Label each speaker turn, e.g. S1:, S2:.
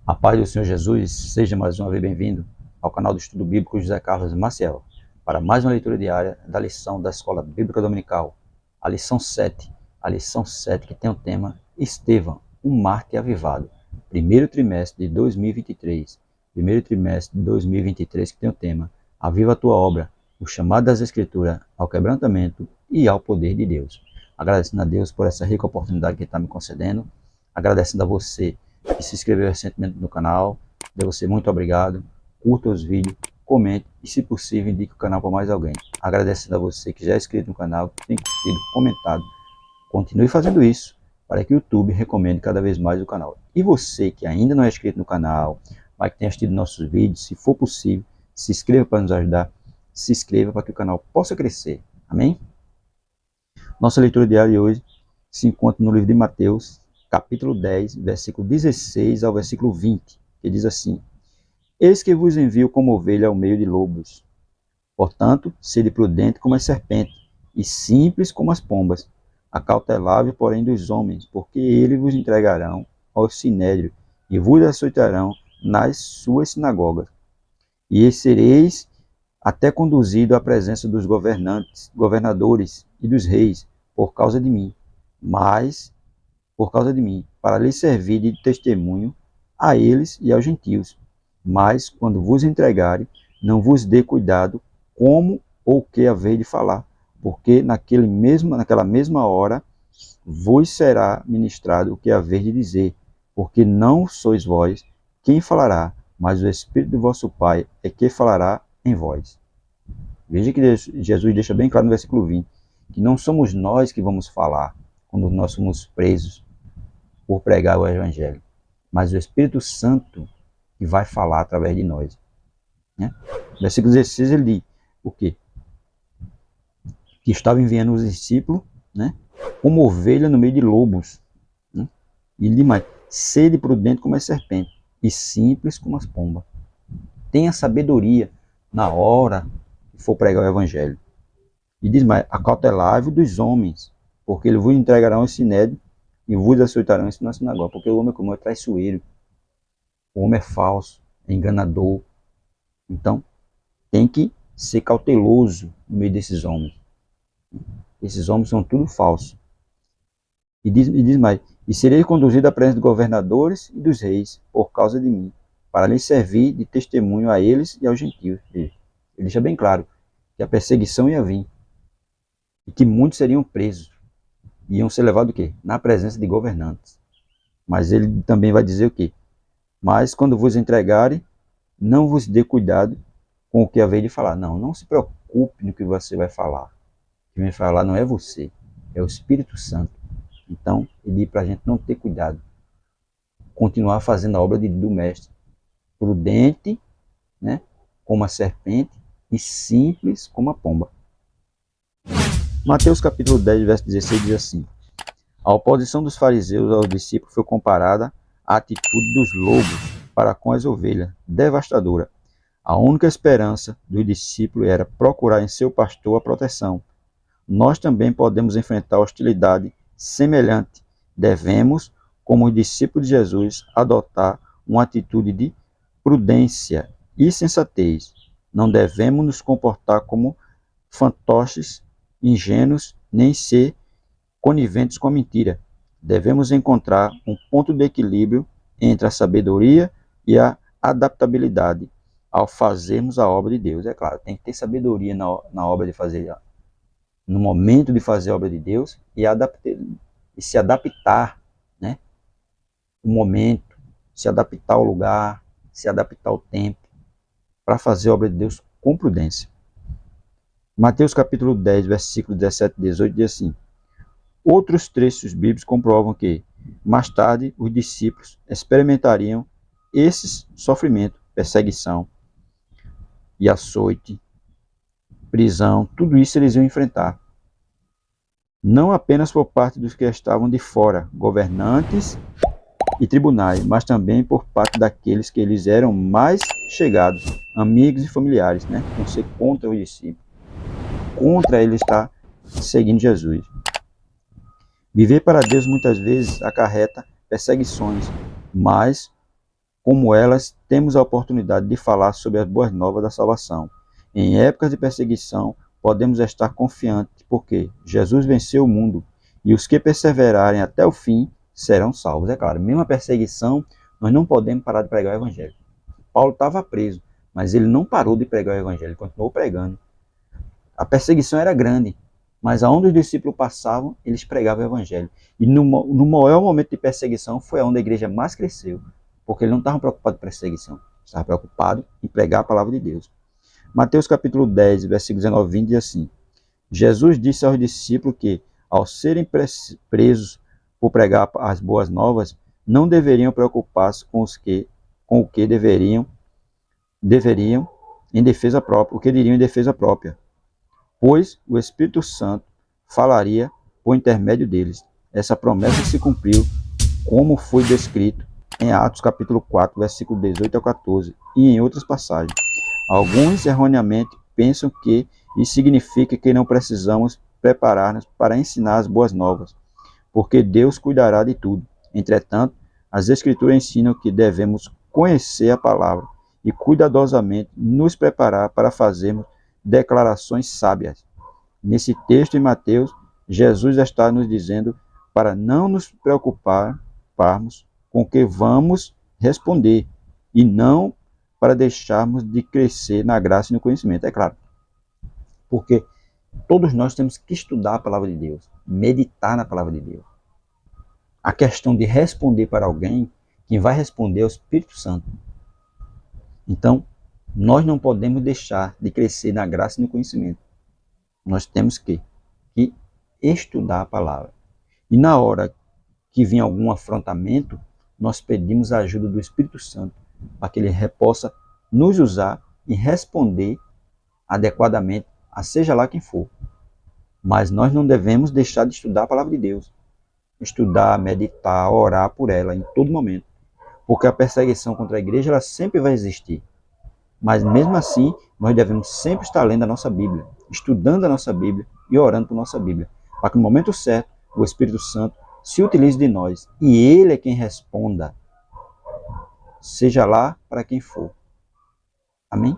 S1: A paz do Senhor Jesus, seja mais uma vez bem-vindo ao canal do Estudo Bíblico José Carlos Maciel, para mais uma leitura diária da lição da Escola Bíblica Dominical, a lição 7 que tem o tema Estevão, um mártir avivado, primeiro trimestre de 2023, que tem o tema Aviva a tua obra, o chamado das Escrituras ao quebrantamento e ao poder de Deus. Agradecendo a Deus por essa rica oportunidade que Ele está me concedendo, agradecendo a você que se inscreveu recentemente no canal, de você muito obrigado, curta os vídeos, comente e, se possível, indique o canal para mais alguém. Agradecendo a você que já é inscrito no canal, que tem curtido, comentado, continue fazendo isso para que o YouTube recomende cada vez mais o canal. E você que ainda não é inscrito no canal, mas que tem assistido nossos vídeos, se for possível, se inscreva para nos ajudar, se inscreva para que o canal possa crescer. Amém? Nossa leitura diária de hoje se encontra no livro de Mateus, capítulo 10, versículo 16 ao versículo 20, que diz assim: Eis que vos envio como ovelha ao meio de lobos. Portanto, sede prudente como as serpentes, e simples como as pombas. Acautelável, porém, dos homens, porque eles vos entregarão ao sinédrio, e vos açoitarão nas suas sinagogas. E sereis até conduzido à presença dos governadores e dos reis, por causa de mim. Para lhes servir de testemunho a eles e aos gentios. Mas, quando vos entregarem, não vos dê cuidado como ou que haver de falar, porque naquela mesma hora vos será ministrado o que haver de dizer, porque não sois vós quem falará, mas o Espírito do vosso Pai é que falará em vós. Veja que Jesus deixa bem claro no versículo 20, que não somos nós que vamos falar quando nós somos presos por pregar o Evangelho, mas o Espírito Santo que vai falar através de nós. Né? Versículo 16 ele diz o quê? Que estava enviando os discípulos, né, como ovelha no meio de lobos. Né? E ele diz mais: sede prudente como a serpente e simples como as pombas. Tenha sabedoria na hora que for pregar o Evangelho. E diz mais: acautelai-vos dos homens, porque eles vos entregarão esse sinédrio e vos açoitarão na sinagoga. Porque o homem como é traiçoeiro, o homem é falso, é enganador. Então, tem que ser cauteloso no meio desses homens. Esses homens são tudo falsos. E diz mais: e sereis conduzido à presença dos governadores e dos reis, por causa de mim, para lhes servir de testemunho a eles e aos gentios. Ele deixa bem claro que a perseguição ia vir. E que muitos seriam presos. Iam ser levados o quê? Na presença de governantes. Mas ele também vai dizer o quê? Mas quando vos entregarem, não vos dê cuidado com o que haver de falar. Não se preocupe no que você vai falar. Quem vai falar não é você, é o Espírito Santo. Então, ele diz para a gente não ter cuidado. Continuar fazendo a obra do Mestre. Prudente, né, como a serpente, e simples como a pomba. Mateus capítulo 10, verso 16 diz assim: a oposição dos fariseus aos discípulos foi comparada à atitude dos lobos para com as ovelhas, devastadora. A única esperança dos discípulos era procurar em seu pastor a proteção. Nós também podemos enfrentar hostilidade semelhante. Devemos, como os discípulos de Jesus, adotar uma atitude de prudência e sensatez. Não devemos nos comportar como fantoches, ingênuos, nem ser coniventes com a mentira. Devemos encontrar um ponto de equilíbrio entre a sabedoria e a adaptabilidade ao fazermos a obra de Deus. É claro, tem que ter sabedoria na obra de fazer, no momento de fazer a obra de Deus, e se adaptar, né? O momento, se adaptar ao lugar, se adaptar ao tempo, para fazer a obra de Deus com prudência. Mateus capítulo 10, versículos 17 e 18 diz assim: outros trechos bíblicos comprovam que, mais tarde, os discípulos experimentariam esses sofrimentos, perseguição e açoite, prisão, tudo isso eles iam enfrentar. Não apenas por parte dos que estavam de fora, governantes e tribunais, mas também por parte daqueles que eles eram mais chegados, amigos e familiares, né? Vão ser contra os discípulos, contra ele estar seguindo Jesus. Viver para Deus muitas vezes acarreta perseguições, mas como elas, temos a oportunidade de falar sobre as boas novas da salvação. Em épocas de perseguição, podemos estar confiantes, porque Jesus venceu o mundo, e os que perseverarem até o fim serão salvos. É claro, mesmo a perseguição, nós não podemos parar de pregar o Evangelho. Paulo estava preso, mas ele não parou de pregar o Evangelho, ele continuou pregando. A perseguição era grande, mas aonde os discípulos passavam, eles pregavam o Evangelho. E no maior momento de perseguição foi onde a igreja mais cresceu, porque ele não estava preocupado com perseguição, estava preocupado em pregar a palavra de Deus. Mateus capítulo 10, versículos 19 e 20 diz assim: Jesus disse aos discípulos que, ao serem presos por pregar as boas novas, não deveriam preocupar-se com o que deveriam em defesa própria, o que diriam em defesa própria, pois o Espírito Santo falaria por intermédio deles. Essa promessa se cumpriu, como foi descrito em Atos capítulo 4, versículo 18 a 14, e em outras passagens. Alguns erroneamente pensam que isso significa que não precisamos preparar-nos para ensinar as boas novas, porque Deus cuidará de tudo. Entretanto, as Escrituras ensinam que devemos conhecer a palavra e cuidadosamente nos preparar para fazermos declarações sábias. Nesse texto em Mateus, Jesus está nos dizendo para não nos preocuparmos com o que vamos responder e não para deixarmos de crescer na graça e no conhecimento. É claro, porque todos nós temos que estudar a palavra de Deus, meditar na palavra de Deus. A questão de responder para alguém, quem vai responder é o Espírito Santo. Então, nós não podemos deixar de crescer na graça e no conhecimento. Nós temos que estudar a palavra. E na hora que vem algum afrontamento, nós pedimos a ajuda do Espírito Santo para que ele possa nos usar e responder adequadamente a seja lá quem for. Mas nós não devemos deixar de estudar a palavra de Deus. Estudar, meditar, orar por ela em todo momento. Porque a perseguição contra a igreja ela sempre vai existir. Mas mesmo assim, nós devemos sempre estar lendo a nossa Bíblia, estudando a nossa Bíblia e orando por nossa Bíblia, para que no momento certo o Espírito Santo se utilize de nós e Ele é quem responda, seja lá para quem for. Amém?